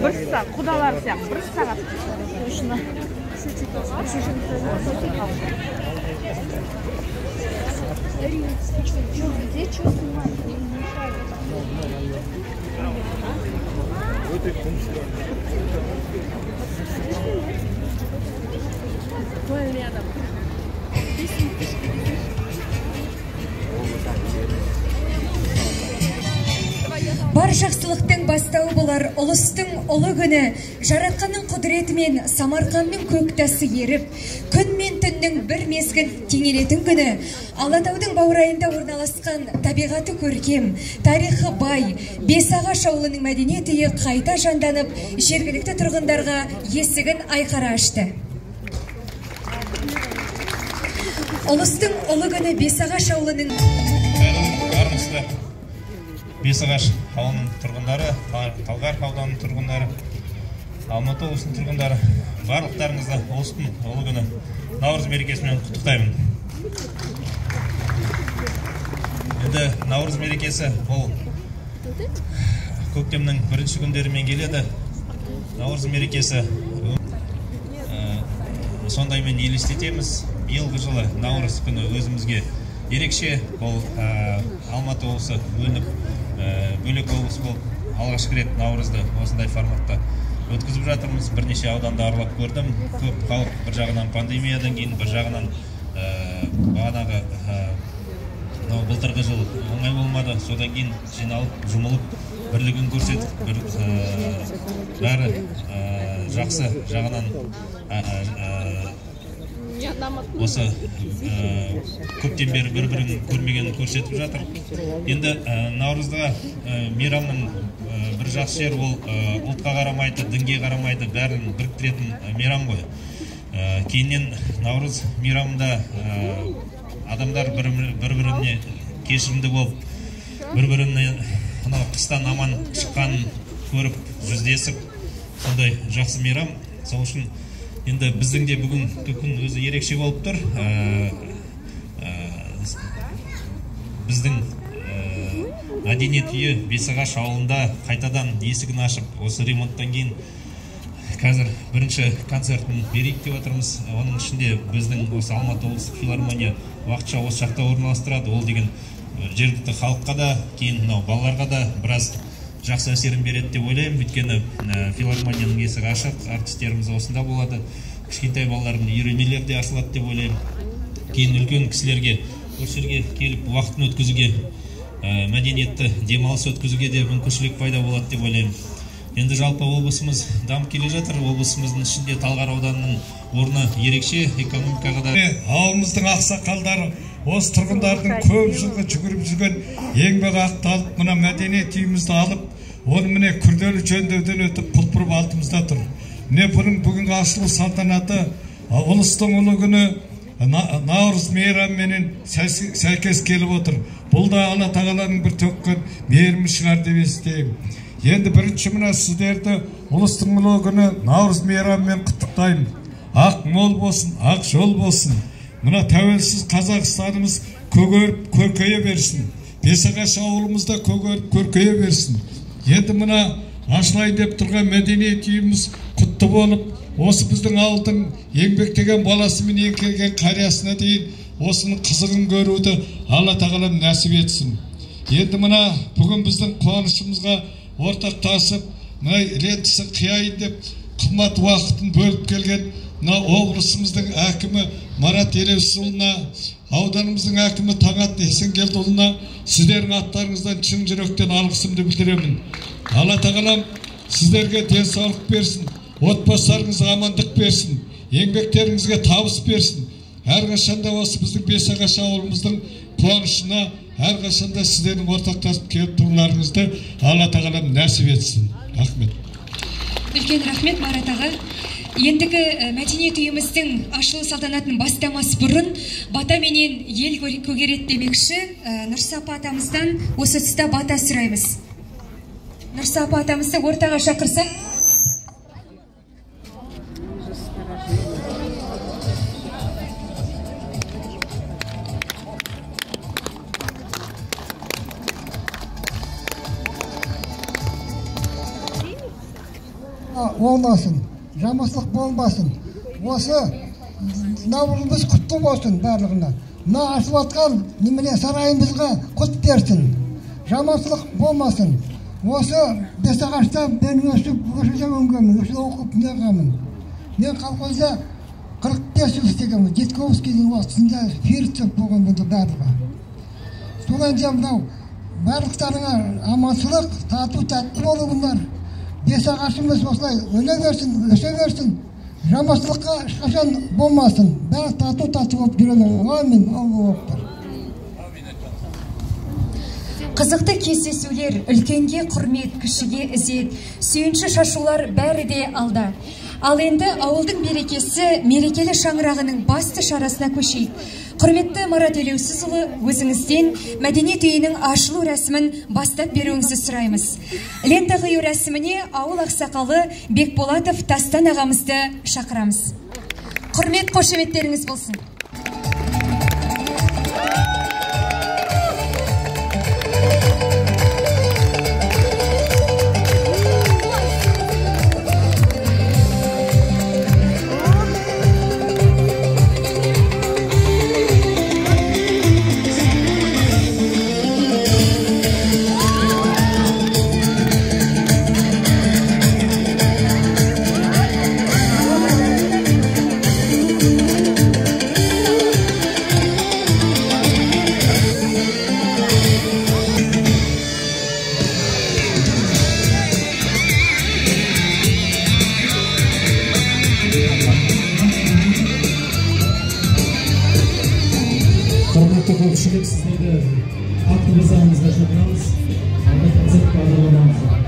Bir saat, kudalar сияқты, bir saat. Şuna. Бар жақсылықтың бастауы болар ұлыстың ұлы күні, жаратқанның құдіретімен Самарқанның көк тасы еріп, күн мен түннің бір мезгіл теңелетін күні, Алатаудың баурайында орналасқан табиғаты көркем, тарихы бай, Бесағаш ауылының мәдениет үйі қайта жанданып, жергілікті тұрғындарға есігін айқара ашты. Ұлыстың ұлы күні Бесағаш ауылының Бесағаш ауылының тұрғындары, Талғар ауданының тұрғындары, Алматы облысының тұрғындары, барлықтарыңызды ұлыстың ұлы күні Наурыз мерекесімен құттықтаймын. Енді Наурыз мерекесі ол көктемнің бірінші күндерімен келеді. Наурыз мерекесі сондаймен елестетеміз. Биылғы жылы Наурыз күні өзімізге ерекше, ол Алматы облысы бөлек облыс болып алғашқы рет Наурызды осындай форматта өткізіп жатырмыз. Бірнеше ауданды аралап көрдім. Көп халық бір жағынан пандемиядан кейін, бір жағынан бағанағы былтырғы жыл оңай болмады. Содан кейін жиналып, жұмылып, бірлігін көрсетіп, бәрі жақсы жағынан осы көптен бері бір-бірін көрмегенін көрсетіп жатыр. Енді Наурызда мейрамның бір жақсы жері ол ұлтқа қарамайды, дінге қарамайды, бәрін біріктіретін мейрам ғой. Кейіннен Наурыз мейрамында адамдар бір-біріне кешірімді болып, бір-біріне қыстан аман шыққанын көріп, жүздесіп, сондай жақсы мейрам. Сол үшін енді біздің де бүгін күн өзі ерекше болып тұр. Біздің мәдениет үйі Бесағаш ауылында қайтадан есігін ашып, осы ремонттан кейін қазір бірінші концертін берейік деп отырмыз. Оның ішінде біздің осы Алматы облыстық филармония уақытша осы жақта орналастырады. Ол деген жергілікті халыққа да, кейін балаларға да біраз жақсы әсерін береді деп ойлаймын. Өйткені филармонияның есігі ашық, артистеріміз осында болады. Кішкентай балалардың үйірмелері де ашылады деп ойлаймын. Кейін үлкен кісілерге, көршілерге келіп уақытын өткізуге, мәдениетті демалыс өткізуге де мүмкіншілік пайда болады деп ойлаймын. Енді жалпы облысымыз дамып келе жатыр. Облысымыздың ішінде Талғар ауданының орны ерекше, экономикаға да. Ауылымыздың ақсақалдары осы тұрғындардың көп жылғы жүгіріп жүрген еңбек ақталып, мына мәдениет үйімізді алып, оны міне күрделі жөндеуден өтіп құлпырып алдымызда тұр. Міне бұның бүгінгі ашылу салтанаты ұлыстың ұлы күні Наурыз мейрамымен сәйкес келіп отыр. Бұл да Алла тағаланың бір төккен мейірімі шығар деп есептеймін. Енді бірінші мына сіздерді ұлыстың ұлы күні Наурыз мейрамымен құттықтаймын. Ақ мол болсын, ақ жол болсын. Мына тәуелсіз Қазақстанымыз көгеріп, көркейе берсін. Бесағаш ауылымызда көгеріп, көркейе берсін. Енді мына ашылайын деп тұрған мәдениет үйіміз құтты болып, осы біздің ауылдың еңбектеген баласы мен еңкейген қариясына дейін осының қызығын көруді Алла тағалам нәсіп етсін. Енді мына бүгін біздің қуанышымызға ортақтасып, мына лентісін қияйын деп қымбат уақытын бөліп келген мына облысымыздың әкімі Марат Елеусұлына, ауданымыздың әкімі Таңат Есенгелдіұлына сіздердің аттарыңыздан шын жүректен алғысымды білдіремін. Алла тағалам сіздерге денсаулық берсін, отбасыларыңызға амандық берсін, еңбектеріңізге табыс берсін. Әрқашанда осы біздің Бесағаш ауылымыздың қуанышына, әрқашанда сіздердің ортақтасып келіп тұруларыңызды Алла тағалам нәсіп етсін. Рахмет. Үлкен рахмет Марат аға. Ендігі мәдениет үйіміздің ашылу салтанатын бастамас бұрын бата менен ел көгерет демекші Нұрсапа атамыздан осы тұста бата сұраймыз. Нұрсапа атамызды ортаға шақырсақ. оңдасын, жаманшылық болмасын. Осы наурызымыз құтты болсын барлығына. Мына ашылып жатқан немене сарайымызға құт берсін. Жаманшылық болмасын. Осы Бесағашта мен өсіп өңгенмін, өсіп оқып неғамын. Мен колхозда 45 жыл істегенмін. Жетковскийдің уақытында Фирцев болған бұнда барлығы. Содан же мынау барлықтарыңа аманшылық, тату тәтті болыңдар. Бесағашымыз осылай өне берсін, өсе берсін. Жаманшылыққа ешқашан болмасын. Бәрі тату болып жүремін. Амин. Аллах. Қызықты кездесулер, үлкенге құрмет, кішіге ізет, сүйінші шашулар бәрі де алда. Ал енді ауылдың берекесі мерекелі шаңырағының басты шарасына көшейік. Құрметті Марат Елеусізұлы, өзіңізден мәдениет үйінің ашылу рәсімін бастап беруіңізді сұраймыз. Лента қию рәсіміне ауыл ақсақалы Бекболатов Тастан ағамызды шақырамыз. Құрмет, қошеметтеріңіз болсын. Көпшілік сіздерді атты бізаңызға шақырамыз. Алда концерт бағдарламамызға.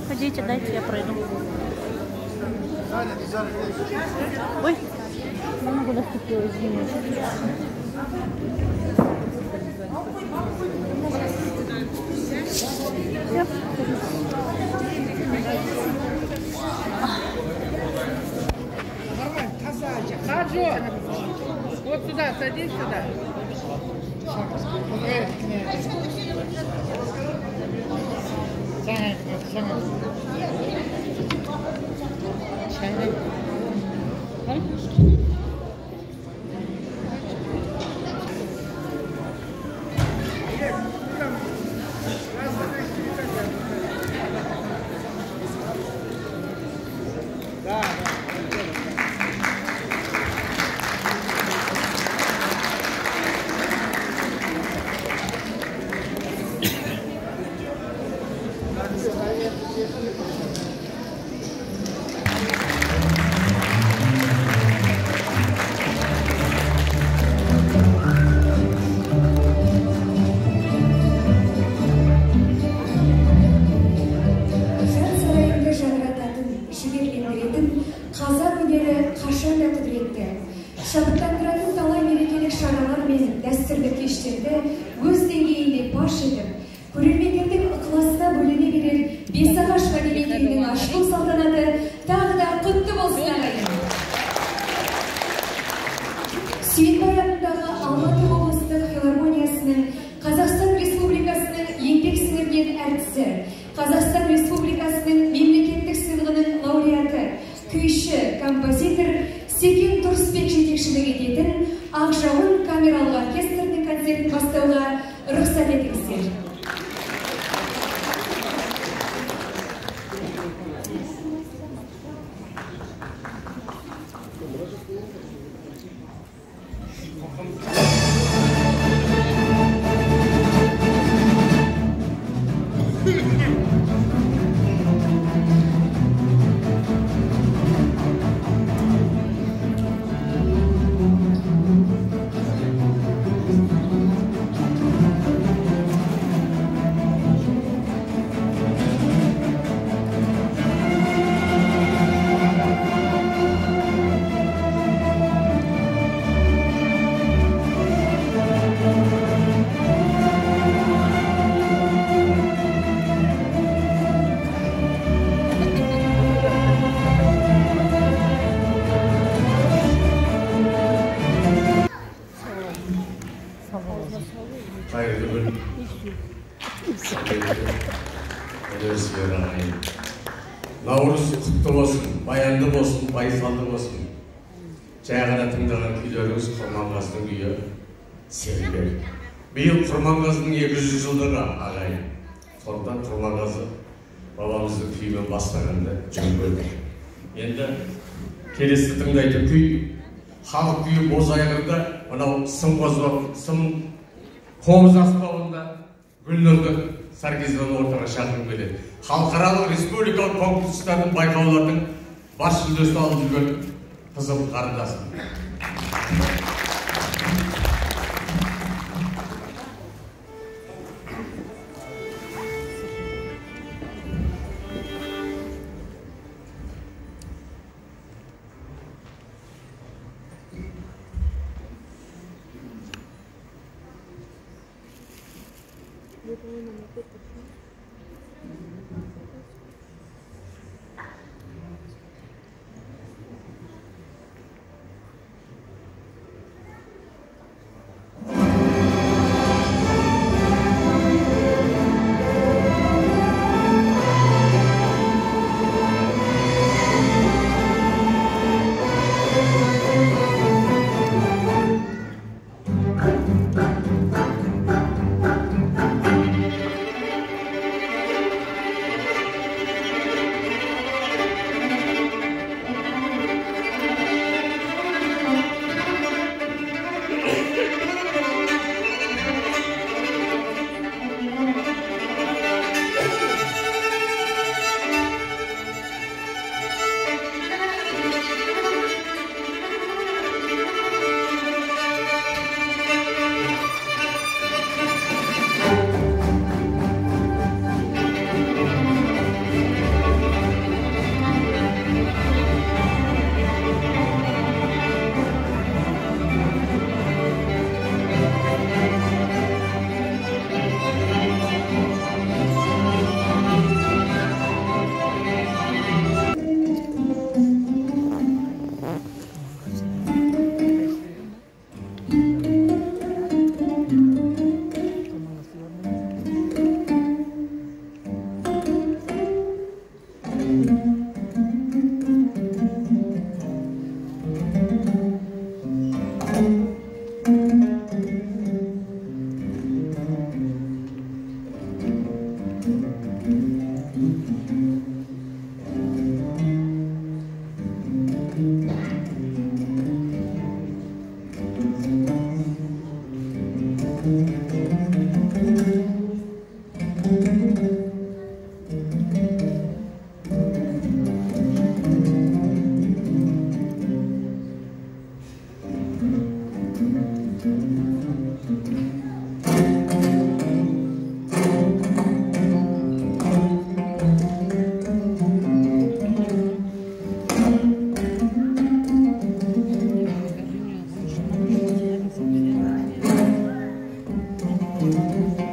Хотите, дайте, я пройду. Ой, немного наступила, извините. Все. Иди сюда. Шабыттандыратын талай мерекелік шаралар мен дәстүрлі кештерді өз деңгейінде паш етіп, көрермендердің ықыласына бөлене берер Бесағаш мәдениет үйінің ашылу салтанаты тағы да құтты болсын ағайын. Сүйінбай атындағы Алматы облыстық филармониясының Қазақстан Республикасының еңбек сіңірген әртісі, Қазақстан Республикасының мемлекеттік сыйлығының лауреаты, күйші, композитор Секен Тұрысбек жетекшілік ететін Ақжауын камералық оркестрінің концертін бастауға рұқсат етіңіздер. Наурыз құтты болсын, баянды болсын, байсалды болсын. Жай ғана тыңдаған күйлеріңіз Құрманғазының күйі Серікбек. Биыл Құрманғазының 200 жылдығы ағайын. Сондықтан Құрманғазы бабамыздың күйімен бастағанды жөн көрдік. Енді келесі тыңдайтын күй халық күйі боз айғырда, мынау сым қозбақ, сым қомыз аспауында Гүлнұрды Саркизованы ортаға шақырып келеді. Халықаралық республикалық конкурстардың байқаулардың бас жүлдесін алып жүрген қызым қарындасым. Thank you.